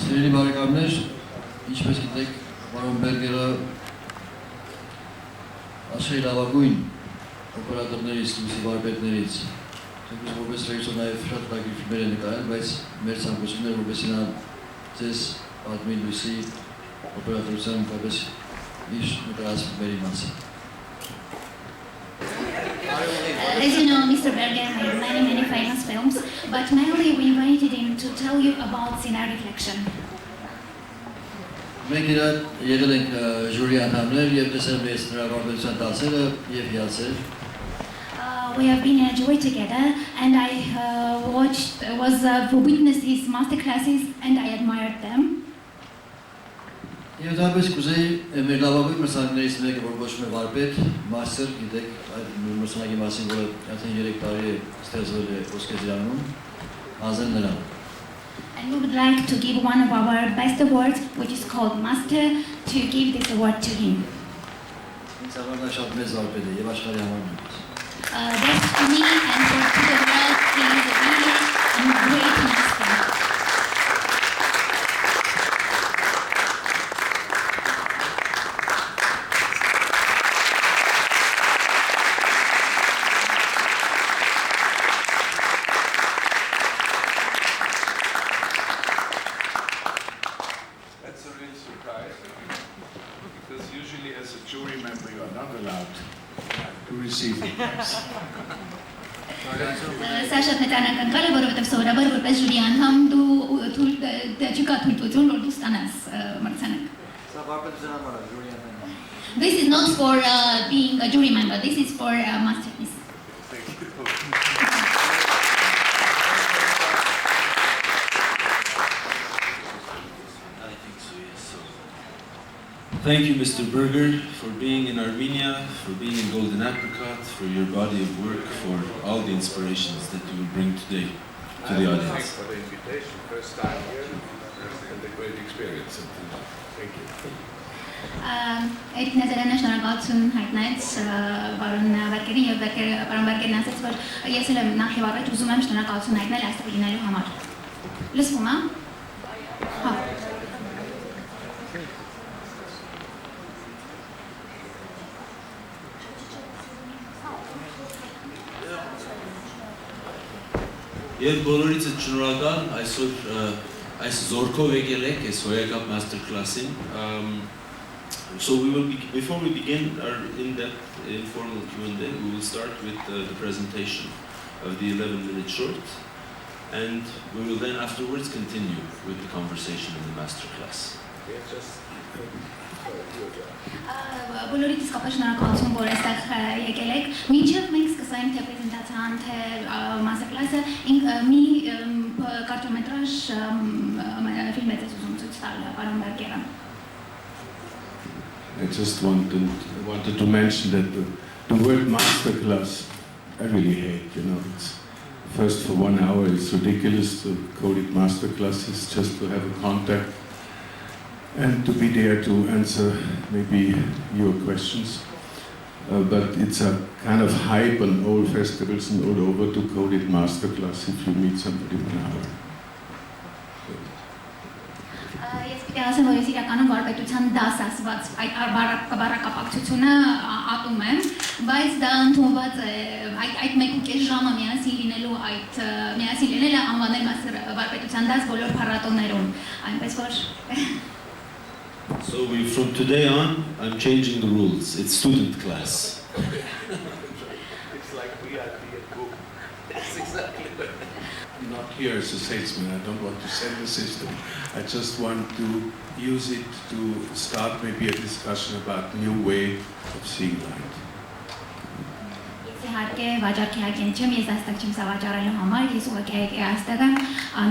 Սիրելի բարեկամներ, ինչպես գիտեք, պարոն Բերգերը աշխարհի լավագույն օպերատորներից, լույսի վարպետներից, թեկուզ որպես ռեժիսոր նաև շատ լավ ֆիլմեր է նկարել, բայց մեր ցանկությունն էր, որպեսզի նա ձեզ պատմի լույսի օպերատորության որպես իր նկարած ֆիլմերի մասին։ As you know, Mr. Berger made many famous films, but mainly we invited him to tell you about Cinema Reflection. Մենք իրար եղել ենք ժյուրի անդամներ և տեսել մեզ նրա վարպետության դասերը և հիացել։ We have been a jury together, and I witnessed his master classes, and I admired them. Եվ դարպես կուզեի մեր լավագույն մրցանակներից մեկը, որ կոչվում է վարպետ, մաստեր, գիտեք, այդ մրցանակի մասին, որը արդեն 3 տարի է ստեղծվել է Ոսկեզիրանում, հանձնել նրան։ And we would like to give one of our best awards, which is called Master, to give this award to him. Ինձ համար նա շատ մեծ վարպետ է և աշխարհի համար նույնպես։ That's to me and to the world, he is a really great master. That's a real surprise, because usually as a jury member you are not allowed to receive the prize. Սա շատ նետանական կար է, որովհետև սովորաբար որպես ժյուրի անդամ դու չկա թույլտվություն, որ դու ստանաս մրցանակ։ Սա վարպետության համար է, ժյուրի անդամ։ This is not for being a jury member, this is for masterpiece. Thank you, Mr. Berger, for being in Armenia, for being in Golden Apricot, for your body of work, for all the inspirations that you will bring today to the audience. Thanks for the invitation, first time here, and a great experience. Thank you. Այդ նեզերանը շնորհակալություն հայտնեց պարոն Բերգերին եւ պարոն Բերգերն ասաց, որ ես էլ եմ նախ եւ առաջ ուզում եմ շնորհակալություն հայտնել այստեղ լինելու համար։ Լսվում է։ Հա։ Եվ բոլորից է շնորհակալ այս զորքով եկել եք այս հոյակապ master class-ին. So before we begin our in-depth informal Q&A, we will start with the presentation of the 11-minute short, and we will then afterwards continue with the conversation in the master class. Բոլորիդ իսկապես շնորհակալություն, որ այստեղ եկել եք։ Մինչև մենք սկսենք թե պրեզենտացիան, թե master class-ը, մի կարճամետրաժ ֆիլմ է ուզում ցույց տալ պարոն Բերգերը։ I just wanted to mention that the word master class, I really hate, it's first for 1 hour, it's ridiculous to call it master classes, just to have a contact and to be there to answer maybe your questions. But it's a kind of hype on all festivals and all over to call it master class if you meet somebody 1 hour. Ես պիտի ասեմ, որ ես իրականում վարպետության դաս ասված այդ բառակապակցությունը ատում եմ, բայց դա ընդունված է այդ 1.5 ժամը միասին լինելու միասին լինելը անվանել վարպետության դաս բոլոր փառատոներում, այնպես որ So from today on, I'm changing the rules. It's student class. It's like we are the book. That's exactly what. I'm not here as a salesman. I don't want to sell the system. I just want to use it to start maybe a discussion about new way of seeing light. Իհարկե վաճառքի հայտնի չեմ, ես այստեղ չեմ սա վաճառելու համար, ես ուղղակի այստեղ եմ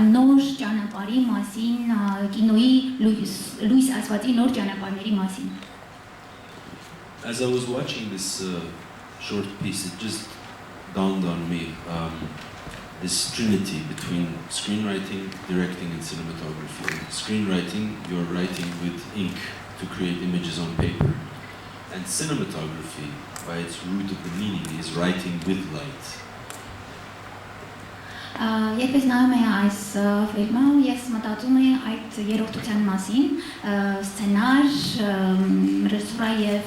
նոր ճանապարհի մասին, կինոյի լույս ասվածի նոր ճանապարհների մասին։ As I was watching this short piece, it just dawned on me this trinity between screenwriting, directing, and cinematography. In screenwriting, you're writing with ink to create images on paper, and cinematography, by its root of the meaning, is writing with light. Երբ նայում եմ այս ֆիլմը, ես մտածում եմ այդ երրորդության մասին, սցենար, ռեժիսոր եւ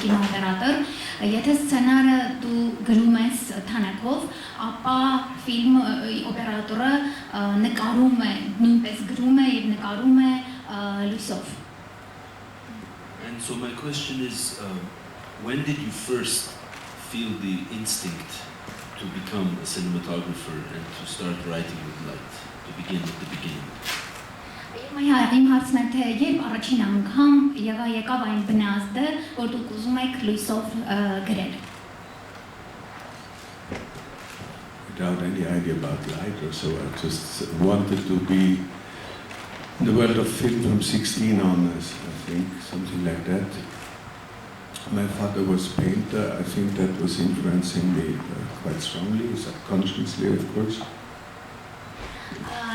կինոօպերատոր, եթե սցենարը դու գրում ես թանակով, ապա ֆիլմ օպերատորը նկարում է, նույնպես գրում է եւ նկարում է լույսով։ And so my question is, when did you first feel the instinct to become a cinematographer and to start writing with light, to begin at the beginning? Իմ հարցն է, թե երբ առաջին անգամ եկավ այն բնազդը, որ դուք ուզում եք լույսով գրել։ Without any idea about light or so, I just wanted to be in the world of film from 16 on, I think, something like that. My father was a painter. I think that was influencing me quite strongly, subconsciously, of course.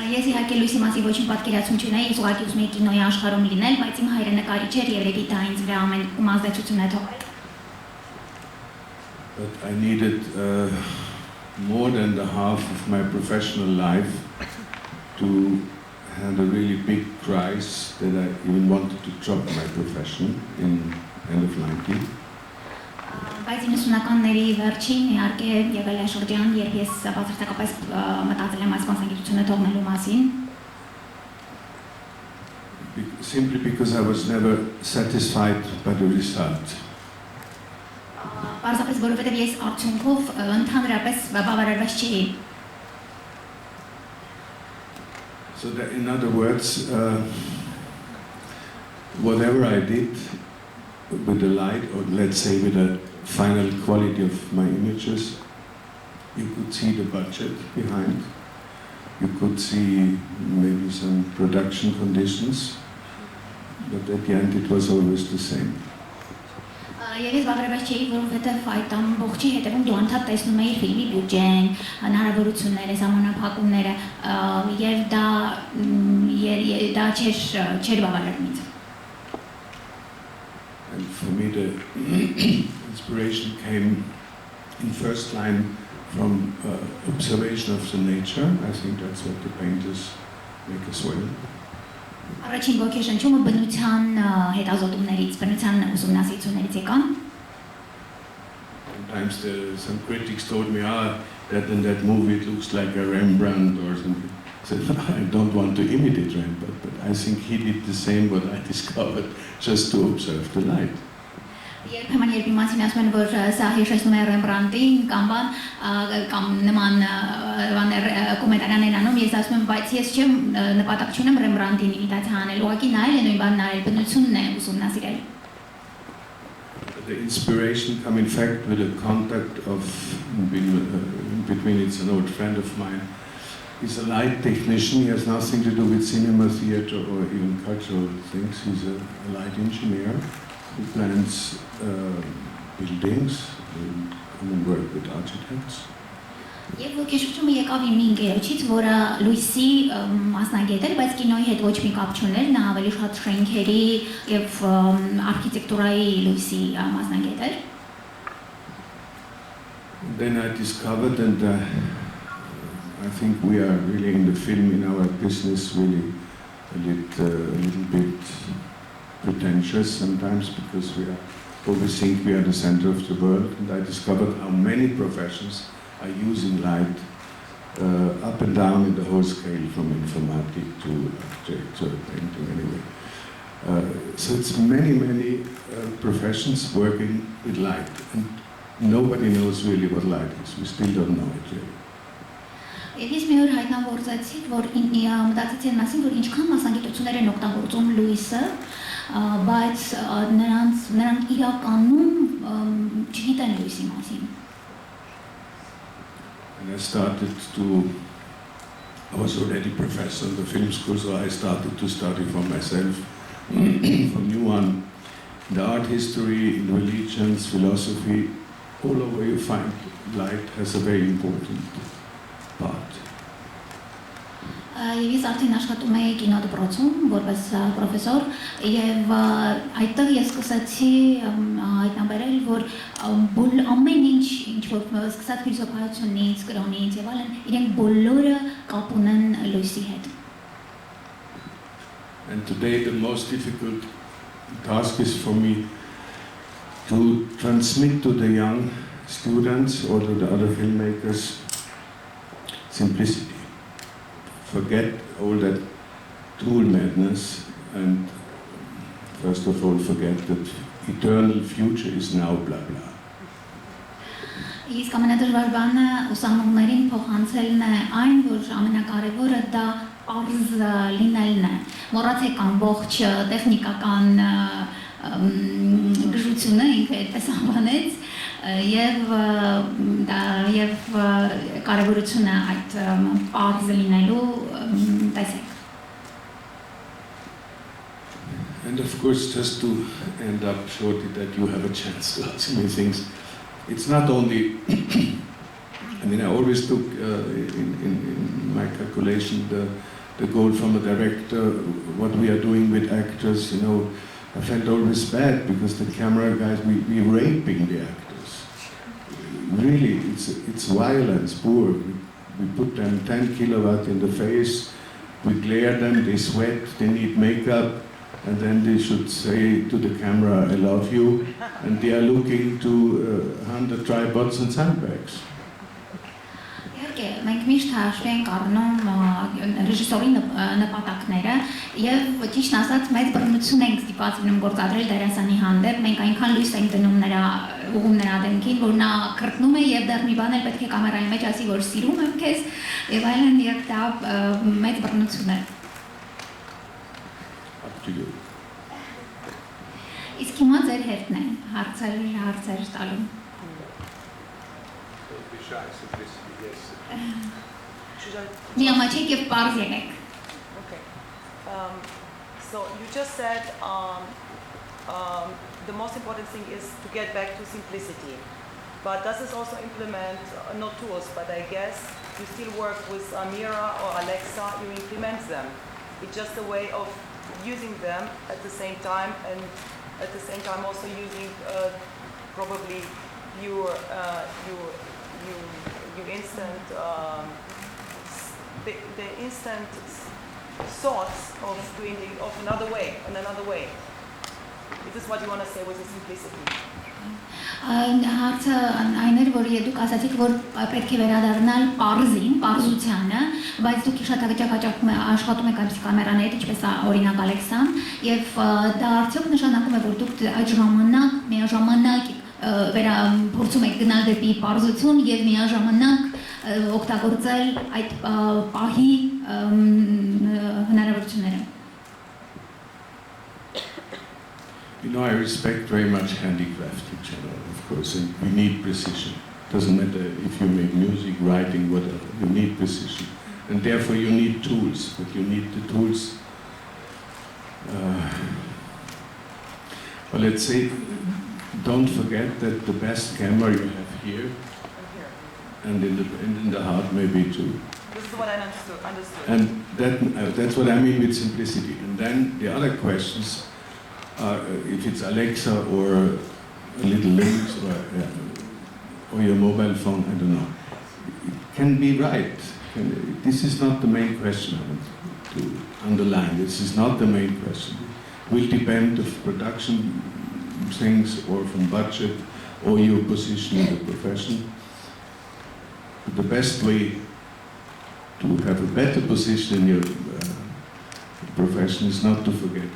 Ես իհարկե լույսի մասին ոչինչ պատկերացում չունեի, ես ուղղակի ուզում էի կինոյի աշխարհում լինել, բայց իմ հայրը նկարիչ էր եւ երևի դա ինձ վրա ամեն ազդեցություն է թողել։ But I needed more than the half of my professional life to have a really big crisis that I even wanted to drop my profession in end of 90. Բայց 90-ականների վերջին իհարկե եղել է շրջան, երբ ես բացարձակապես մտածել եմ այս մասնագիտությունը թողնելու մասին։ Simply because I was never satisfied by the result. Պարզապես որովհետև ես արդյունքով ընդհանրապես բավարարված չէի։ So that, in other words, whatever I did with the light, or let's say with the final quality of my images, you could see the budget behind, you could see maybe some production conditions, but at the end it was always the same. Ես բավարարված չէի, որովհետև այդ ամբողջի հետևում դու անդադ տեսնում էիր ֆիլմի բյուջեն, հնարավորությունները, ժամանակահատումները, եւ դա չէր բավարարում ինձ։ And for me the inspiration came in first line from observation of the nature. I think that's what the painters make as well. Առաջին ոգեշնչումը բնության հետազոտումներից, բնության ուսումնասիրություններից եկան։ Sometimes some critics told me, that in that movie it looks like a Rembrandt or something. I said, I don't want to imitate Rembrandt, but I think he did the same what I discovered, just to observe the light. Երբեմն երբ իմացին ասում են, որ սա հիշեցնում է Ռեմբրանդտին կամ նման բաներ կոմենտարներ են անում, ես ասում եմ, բայց ես չեմ նպատակ չունեմ Ռեմբրանդտին իմիտացիա անել, ուղղակի նայել է նույն բանն արել, բնությունն է ուսումնասիրել։ The inspiration come in fact with a contact of in between. It's an old friend of mine. He's a light technician. He has nothing to do with cinema, theater, or even cultural things. He's a light engineer who plans buildings and come and work with architects. Եվ ոգեշնչումը եկավ իմ ընկերոջից, որը լույսի մասնագետ էր, բայց կինոյի հետ ոչ մի կապ չուներ, նա ավելի շատ շենքերի եւ արքիտեկտուրայի լույսի մասնագետ էր։ Then I discovered, and I think we are really in the film, in our business, really a little bit pretentious sometimes, because we always think we are the center of the world. And I discovered how many professions are using light up and down in the whole scale, from informatic to architecture, painting, anyway. So it's many professions working with light, and nobody knows really what light is. We still don't know it really. Ես մի օր հայտնավորեցի, որ մտածեցի այն մասին, որ ինչքան մասնագիտություններ են օգտագործում լույսը, բայց նրանք իրականում չգիտեն լույսի մասին։ And I was already professor in the film school, so I started to study for myself from new on the art history, in religions, philosophy. All over you find light has a very important part. Եվ ես արդեն աշխատում եի կինոդպրոցում որպես պրոֆեսոր եւ այդտեղ ես սկսեցի հայտնաբերել որ ամեն ինչ որ սկսած փիլիսոփայությունից, կրոնից եւ այլն իրենք բոլորը կապ ունեն լույսի հետ։ And today the most difficult task is for me to transmit to the young students or to the other filmmakers simplicity. Forget all that tool madness and first of all forget that eternal future is now blah blah. Իսկ ամենադժվար բանը ուսանողներին փոխանցելն է այն, որ ամենակարևորը դա պարզ լինելն է։ Մոռացեք ամբողջ տեխնիկական գժությունը ինքը այդպես անվանեց եւ կարևորությունը այդ պարզ լինելու տեսեք։ And of course, just to end up shortly that you have a chance to ask me things. It's not only, I mean, I always took in my calculation the goal from a director, what we are doing with actors, you know, I felt always bad because the camera guys, we're raping the actors. Really, it's violence, poor. We put them 10 kilowatt in the face, we glare them, they sweat, they need makeup, and then they should say to the camera, I love you, and they are looking to 100 tripods and sandbags. Իհարկե, մենք միշտ հաշվի ենք առնում ռեժիսորի նպատակները եւ ճիշտ ասած մեծ բռնություն ենք ստիպված լինում գործադրել դերասանի հանդեպ, մենք այնքան լույս ենք դնում նրա ուղում նրա դեմքին, որ նա քրտնում է եւ դեռ մի բան էլ պետք է կամերայի մեջ ասի, որ սիրում եմ քեզ եւ այլն, եւ դա մեծ բռնություն է։ Իսկ հիմա ձեր հերթն է հարցեր տալու։ Միամաչեք եւ պարզ եղեք։ Okay. So you just said the most important thing is to get back to simplicity. But does this also implement, not tools, but I guess you still work with Mira or Alexa, you implement them. It's just a way of using them at the same time and at the same time also using probably your instant the instant thoughts of doing it of another way. This is what you want to say with the simplicity. Հարցը այն էր, որ դուք ասացիք, որ պետք է վերադառնալ պարզին, պարզությանը, բայց դուք շատ աշխատում եք այնպես կամերաներից, ինչպես օրինակ Ալեքսան, եւ դա արդյոք նշանակում է, որ դուք այդ ժամանակ միաժամանակ փորձում եք գնալ դեպի պարզություն եւ միաժամանակ օգտագործել այդ պահի հնարավորությունները։ You know, I respect very much handicraft in general, of course, and we need precision. Doesn't matter if you make music, writing, whatever, you need precision. And therefore you need tools, but you need the tools, well, let's say, don't forget that the best camera you have here, and in the heart maybe too. This is what I understood. And that's what I mean with simplicity. And then the other questions, if it's Alexa or a little Linux or your mobile phone, I don't know. It can be right. This is not the main question I want to underline. This is not the main question. It will depend of production things or from budget or your position in the profession. But the best way to have a better position in your profession is not to forget.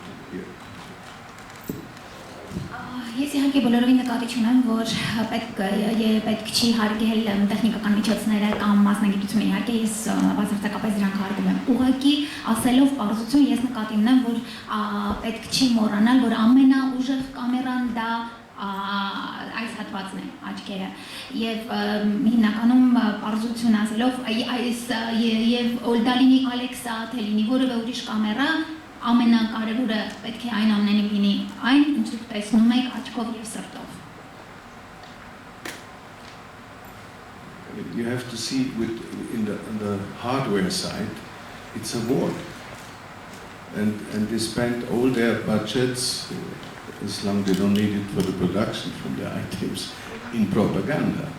Ես իհարկե բոլորովին նկատի չունեմ, որ պետք չի հարգել տեխնիկական միջոցները կամ մասնագիտությունը, իհարկե ես բացարձակապես դրանք հարգում եմ։ Ուղղակի ասելով պարզություն ես նկատի ունեմ, որ պետք չի մոռանալ, որ ամենաուժեղ կամերան դա այս հատվածն է, աչքերը։ Եվ հիմնականում պարզություն ասելով եւ դա լինի Ալեքսա, թե լինի որևէ ուրիշ կամերա, ամենակարևորը պետք է այն ամենին լինի այն, ինչ դուք տեսնում եք աչքով եւ սրտով։ You have to see on the hardware side it's a war. And they spend all their budgets, as long as they don't need it for the production from the items, in propaganda.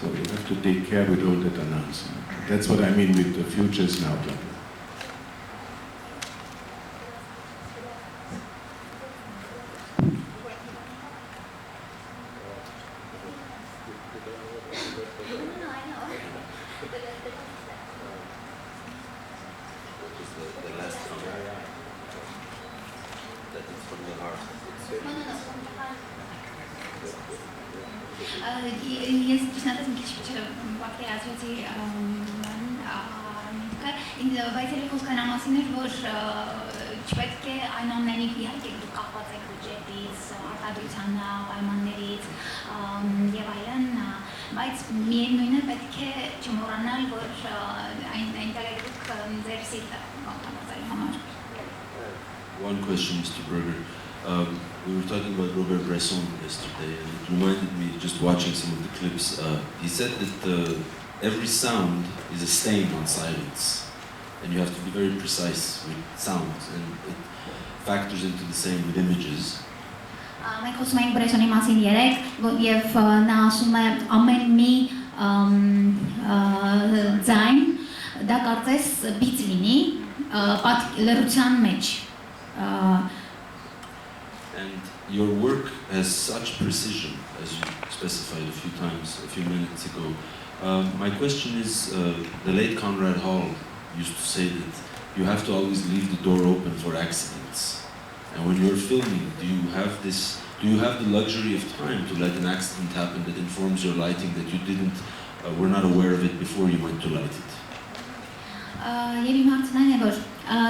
So you have to take care with all that announcement. That's what I mean with the future is now done. Ես ճիշտապես մի քիչ պատկերացրեցի բայց էլի խոսքը նա մասին էր, որ չպետք է այն ամենից իհարկե դուք կապված եք բյուջետից, արտադրության պայմաններից եւ այլն, բայց միևնույնն է պետք է չմոռանալ, որ այնտեղ դուք ձեր սիրտը կապվածայի համար։ One question, Mr. Berger. We were talking about Robert Bresson yesterday, and it reminded me, just watching some of the clips, he said that every sound is a stain on silence, and you have to be very precise with sounds, and it factors into the same with images. Մենք խոսում ենք Բրեսոնի մասին երեք, եւ նա ասում է ամեն մի ձայն դա կարծես բիծ լինի լռության մեջ։ And your work has such precision, as you specified a few times, a few minutes ago. My question is, the late Conrad Hall used to say that you have to always leave the door open for accidents. And when you're filming, do you have the luxury of time to let an accident happen that informs your lighting that you were not aware of it before you went to light it? Եվ իմ հարցն այն է, որ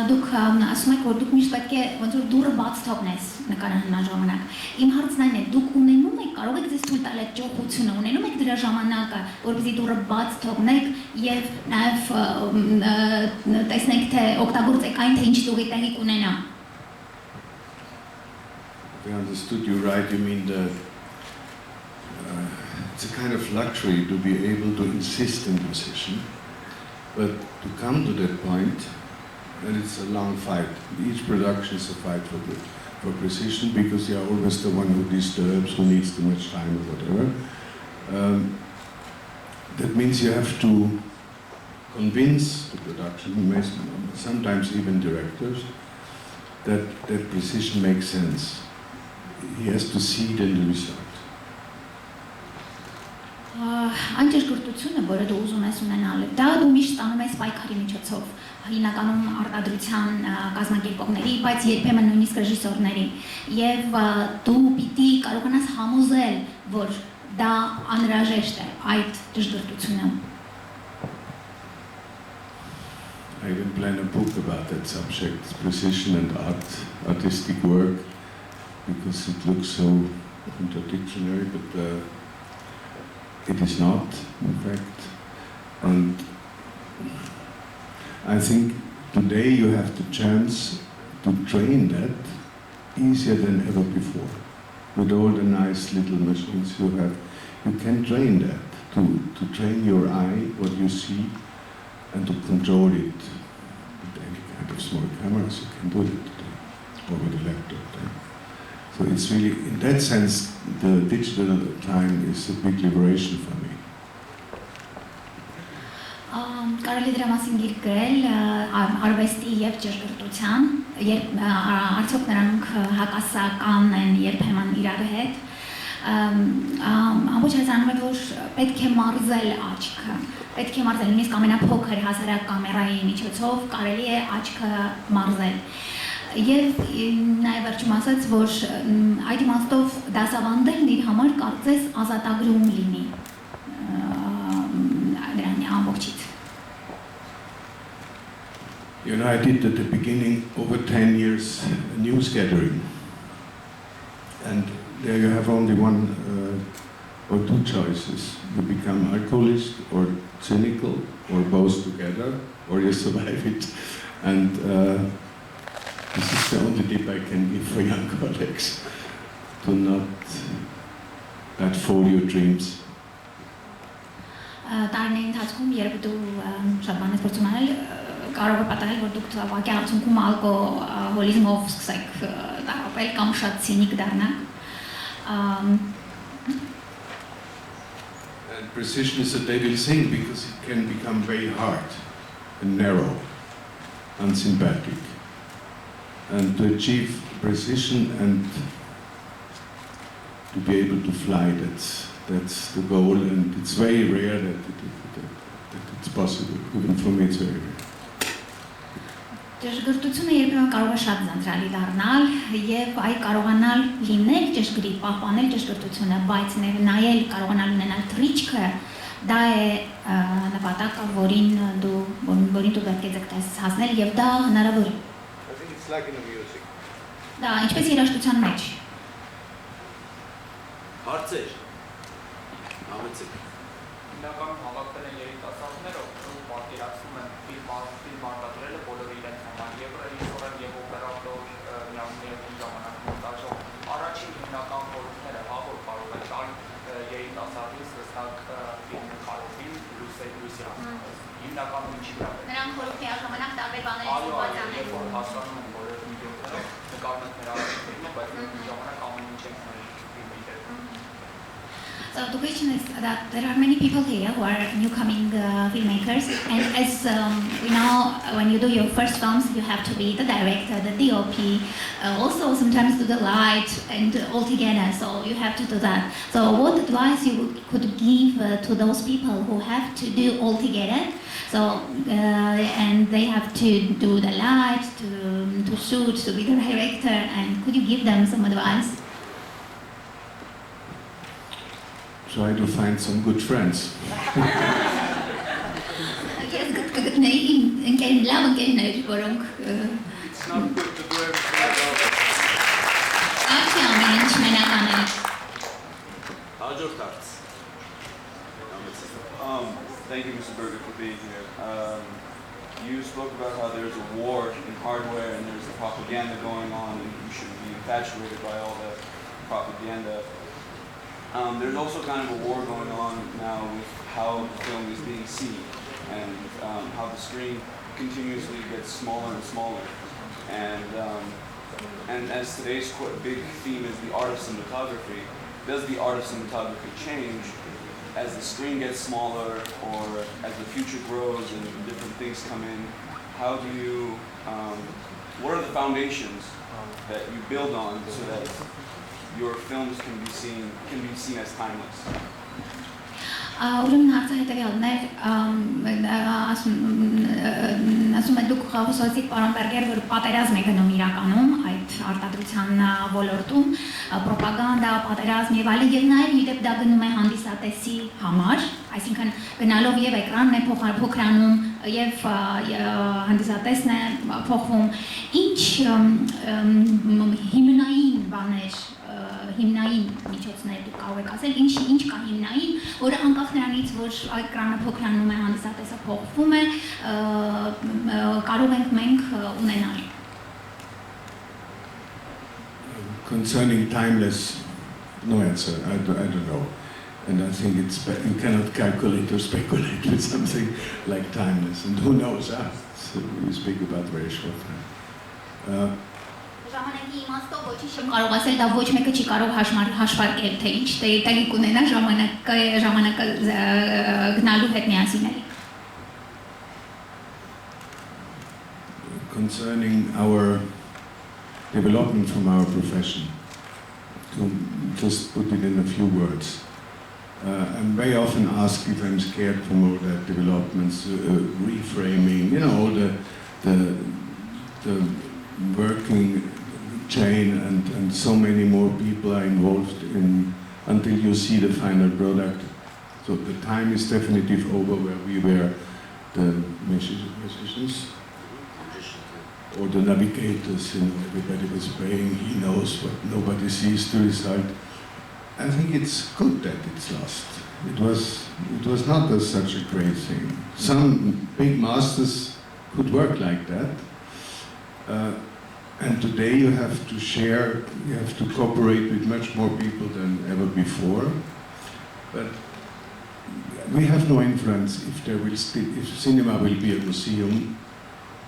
դուք ասում եք, որ դուք միշտ պետք է ոնց որ դուռը բաց թողնես նկարահանման ժամանակ։ Իմ հարցն այն է, դուք ունենում եք, կարող եք ձեզ թույլ տալ այդ ճոխությունը, ունենում եք դրա ժամանակը, որպեսզի դուռը բաց թողնեք եւ նաեւ տեսնեք թե օգտագործեք այն, թե ինչ դուղի տեղի կունենա։ If I understood you right, you mean that it's a kind of luxury to be able to insist in position. But to come to that point, and it's a long fight. Each production is a fight for precision because you are always the one who disturbs, who needs too much time or whatever. That means you have to convince the production, sometimes even directors, that precision makes sense. He has to see it in the result. Այն ճշգրտությունը, որը դու ուզում ես ունենալ, դա դու միշտ ստանում ես պայքարի միջոցով, հիմնականում արտադրության կազմակերպողների, բայց երբեմն նույնիսկ ռեժիսորների, եւ դու պիտի կարողանաս համոզել, որ դա անհրաժեշտ է այդ ճշգրտությունը։ I even plan a book about that subject, precision and artistic work, because it looks so contradictory, but it is not, in fact. And I think today you have the chance to train that easier than ever before. With all the nice little machines you have, you can train that, to train your eye, what you see, and to control it. With any kind of small cameras, you can do that today, or with a laptop. So it's really, in that sense, the digital time is a big liberation for me. Կարելի դրա մասին գիրք գրել արվեստի եւ ճշգրտության, երբ արդյոք նրանք հակասական են երբեմն իրար հետ, ամբողջ հայտարարում է, որ պետք է մարզել աչքը, պետք է մարզել, նույնիսկ ամենափոքր հասարակ կամերայի միջոցով կարելի է աչքը մարզել։ Եվ նաև վերջում ասաց, որ այդ իմաստով դասավանդելն իր համար կարծես ազատագրում լինի դրան ամբողջից։ You know, I did at the beginning, over 10 years, news gathering. And there you have only one or two choices. You become alcoholist or cynical or both together, or you survive it. And this is the only tip I can give for young colleagues, to not let fall your dreams. տարիների ընթացքում երբ դու շատ բան ես փորձում անել, կարող է պատահել, որ դուք ուղղակի արդյունքում ալկոհոլիզմով սկսեք տառապել կամ շատ ցինիկ դառնաք։ And precision is a devil's thing because it can become very hard and narrow, unsympathetic. And to achieve precision and to be able to fly, that's the goal, and it's very rare that it's possible. Even for me, it's very rare. Ճշգրտությունը երբեմն կարող է շատ ձանձրալի դառնալ եւ այ կարողանալ լինել ճշգրիտ, պահպանել ճշգրտությունը, բայց նայել, կարողանալ ունենալ թռիչքը, դա է նպատակը, որին դու պետք է ձգտես հասնել եւ դա հնարավոր է։ I think it's like in the music. Դա ինչպես երաժշտության մեջ։ Հարցեր։ Համեցեք։ Հիմնականում հավաքվել են երիտասարդները, ովքեր պատկերացնում են ֆիլմ արտադրելը բոլորը իրենց համար, եւ ռեժիսոր եւ օպերատոր միավորների ժամանակ մոնտաժող։ Առաջին հիմնական խորհուրդները հավոր կարող են տալ երիտասարդից հստակ ֆիլմը կարողին լույսի հասնել։ Հիմնականում ինչի վրա։ Նրանք խորհուրդ ժամանակ տարբեր բաների զբաղվել են։ Որ հասկանում են բոլոր վիդեոները, նկարում են նրա ֆիլմը, բայց ժամանակ amın ինչ են filmi. So the question is that there are many people here who are newcoming filmmakers, and as we know, when you do your first films, you have to be the director, the DOP, also sometimes do the light and all together. So you have to do that. So what advice you could give to those people who have to do all together? So and they have to do the light, to shoot, to be the director, and could you give them some advice? Try to find some good friends. It's not good to do everything Thank you, Mr. Berger, for being here. You spoke about how there's a war in hardware and there's propaganda going on, and you shouldn't be infatuated by all that propaganda. There's also kind of a war going on now with how the film is being seen, and how the screen continuously gets smaller and smaller. And as today's big theme is the art of cinematography, does the art of cinematography change as the screen gets smaller, or as the future grows and different things come in? How do you, what are the foundations that you build on so that your films can be seen as timeless? Ուրեմն հարցը հետևյալն էր, ասում եք դուք խոսեցիք պարոն Բերգեր, որ պատերազմ է գնում իրականում այդ արտադրության ոլորտում, պրոպագանդա, պատերազմ եւ այլն, եւ նաեւ իդեպ դա գնում է հանդիսատեսի համար, այսինքն գնալով եւ էկրանն է փոքրանում եւ հանդիսատեսն է փոխվում, ինչ հիմնային բաներ հիմնային միջոցներ դուք կարող եք ասել, ինչ կա հիմնային, որը անկախ նրանից, որ էկրանը փոքրանում է, հանդիսատեսը փոխվում է, կարող ենք մենք ունենալ։ Concerning timeless, no answer. I don't know. And I think you cannot calculate or speculate with something like timeless. And who knows? So we speak about very short time. Ժամանակի իմաստով ոչինչ չեմ կարող ասել, դա ոչ մեկը չի կարող հաշվարկել, թե ինչ տեղի կունենա ժամանակը գնալու հետ միասին։ Concerning our development from our profession, to just put it in a few words, I'm very often asked if I'm scared from all that developments, reframing, you know, all the working chain, and so many more people are involved in until you see the final product. So the time is definitely over where we were the musicians or the navigators, you know, everybody was playing, he knows, but nobody sees the result. I think it's good that it's lost. It was not such a great thing. Some big masters could work like that. And today you have to share, you have to cooperate with much more people than ever before. But we have no influence if cinema will be a museum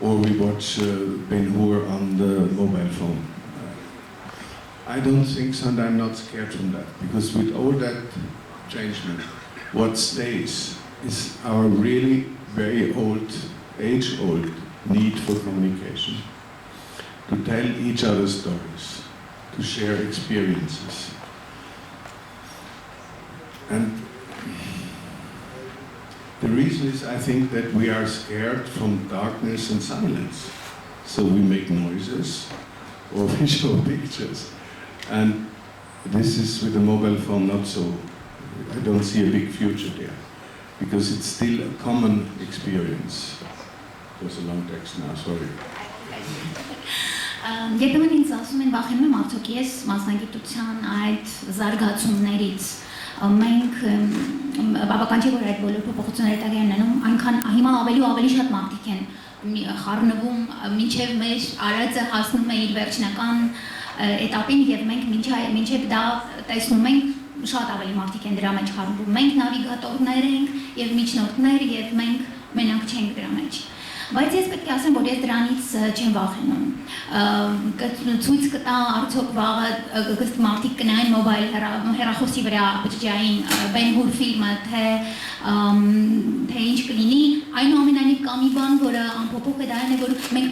or we watch Ben-Hur on the mobile phone. I don't think so, and I'm not scared from that, because with all that changement, what stays is our really very old, age-old need for communication, to tell each other stories, to share experiences. And the reason is, I think, that we are scared from darkness and silence. So we make noises or we show pictures. And this is with the mobile phone not so. I don't see a big future there, because it's still a common experience. It was a long text now, sorry. Երբեմն ինձ ասում են, վախենում եմ արդյոք ես մասնագիտության այդ զարգացումներից, մենք բավական չէ որ այդ բոլոր փոփոխությունները տեղի են ունենում, այնքան հիմա ավելի ու ավելի շատ մարդիկ են խառնվում, մինչև մեր արածը հասնում է իր վերջնական էտապին եւ մենք մինչև դա տեսնում ենք շատ ավելի մարդիկ են դրա մեջ խառնվում, մենք նավիգատորներ ենք եւ միջնորդներ եւ մենք մենակ չենք դրա մեջ։ Բայց ես պետք է ասեմ, որ ես դրանից չեմ վախենում։ Ցույց կտա արդյոք վաղը մարդիկ կնայեն մոբայլ հեռախոսի վրա բջջային Ben-Hur ֆիլմը, թե ինչ կլինի, այնուամենայնիվ կա մի բան, որը անփոփոխ է, դա այն է, որ մենք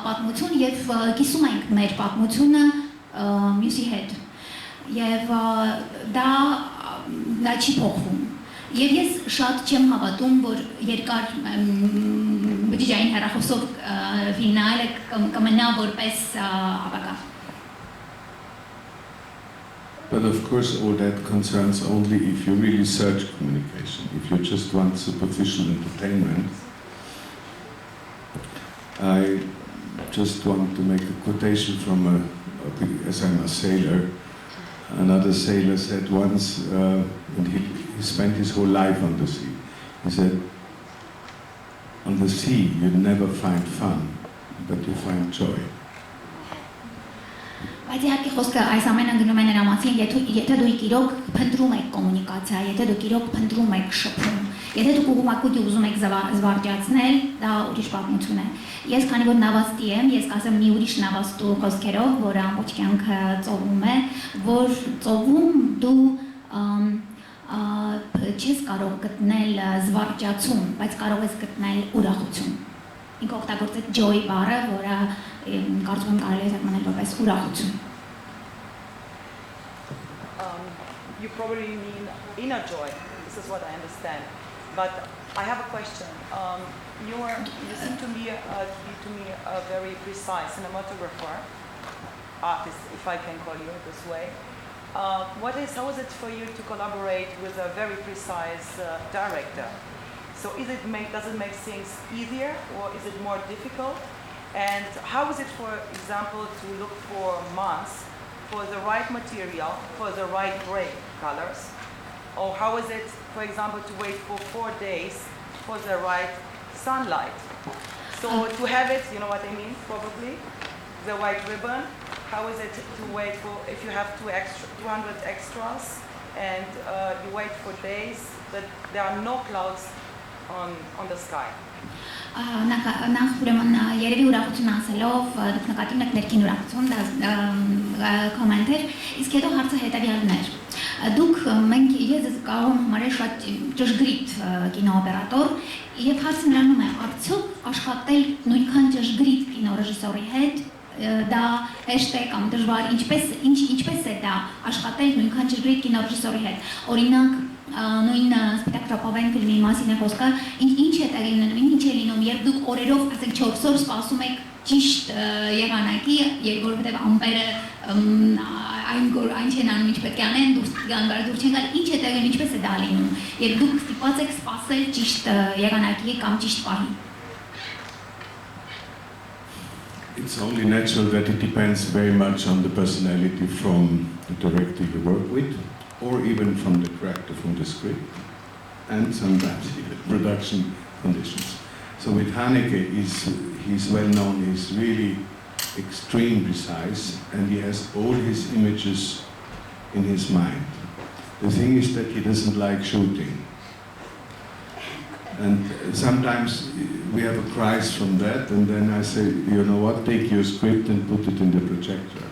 պատմություն եւ կիսում ենք մեր պատմությունը մյուսի հետ։ Եվ դա չի փոխվում։ Եվ ես շատ չեմ հավատում, որ երկար բջջային հեռախոսով ֆիլմ նայելը կմնա որպես ապագա։ But of course all that concerns only if you really search communication. If you just want superficial entertainment. I just want to make a quotation from as I'm a sailor. Another sailor said once, and he spent his whole life on the sea. He said, on the sea you never find fun, but you find joy. Բայց իհարկե խոսքը այս ամենը գնում է նրա մասին, եթե դուք իրոք փնտրում եք կոմունիկացիա, եթե դուք իրոք փնտրում եք շփում, եթե դուք ուղղակի ուզում եք զվարճացնել, դա ուրիշ պատմություն է։ Ես քանի որ նավաստի եմ, ես կասեմ մի ուրիշ նավաստու խոսքերով, որը ամբողջ կյանքը ծովում է, որ ծովում դու չես կարող գտնել զվարճացում, բայց կարող ես գտնել ուրախություն։ Ինքը օգտագործեց joy բառը, որը կարծում եմ կարելի է թարգմանել որպես ուրախություն։ You probably mean inner joy. This is what I understand. But I have a question. You seem to be a very precise cinematographer, artist, if I can call you this way. How is it for you to collaborate with a very precise director? So does it make things easier, or is it more difficult? And how is it, for example, to look for months for the right material, for the right gray colors? Or how is it, for example, to wait for 4 days for the right sunlight? So to have it, you know what I mean, probably, the white ribbon. How is it to wait for, if you have 200 extras and you wait for days that there are no clouds on the sky? Նախ ուրեմն երևի ուրախություն ասելով դուք նկատում եք ներքին ուրախություն, դա կոմենտ էր, իսկ հետո հարցը հետևյալն էր։ Ես կարող եմ համարել շատ ճշգրիտ կինոօպերատոր, եւ հարցը նրանում է, արդյոք աշխատել նույնքան ճշգրիտ կինոռեժիսորի հետ դա հեշտ է կամ դժվար, ինչպես է դա աշխատել նույնքան ճշգրիտ կինոռեժիսորի հետ։ Օրինակ նույն սպիտակ ռապավեն ֆիլմի մասին է խոսքը, ինչ է տեղի ունենում, ինչ է լինում, երբ դուք օրերով, ասենք 4 օր սպասում եք ճիշտ եղանակի, որովհետև ամպերը այն չեն անում, ինչ պետք է անեն, դուրս գան, դուրս չեն գալ, ինչ է տեղի, ինչպես է դա լինում, երբ դուք ստիպված եք սպասել ճիշտ եղանակի կամ ճիշտ պահի։ It's only natural that it depends very much on the personality from the director you work with, or even from the character from the script, and sometimes even production conditions. So with Haneke, he's well known, he's really extremely precise, and he has all his images in his mind. The thing is that he doesn't like shooting. And sometimes we have a crisis from that, and then I say, you know what, take your script and put it in the projector.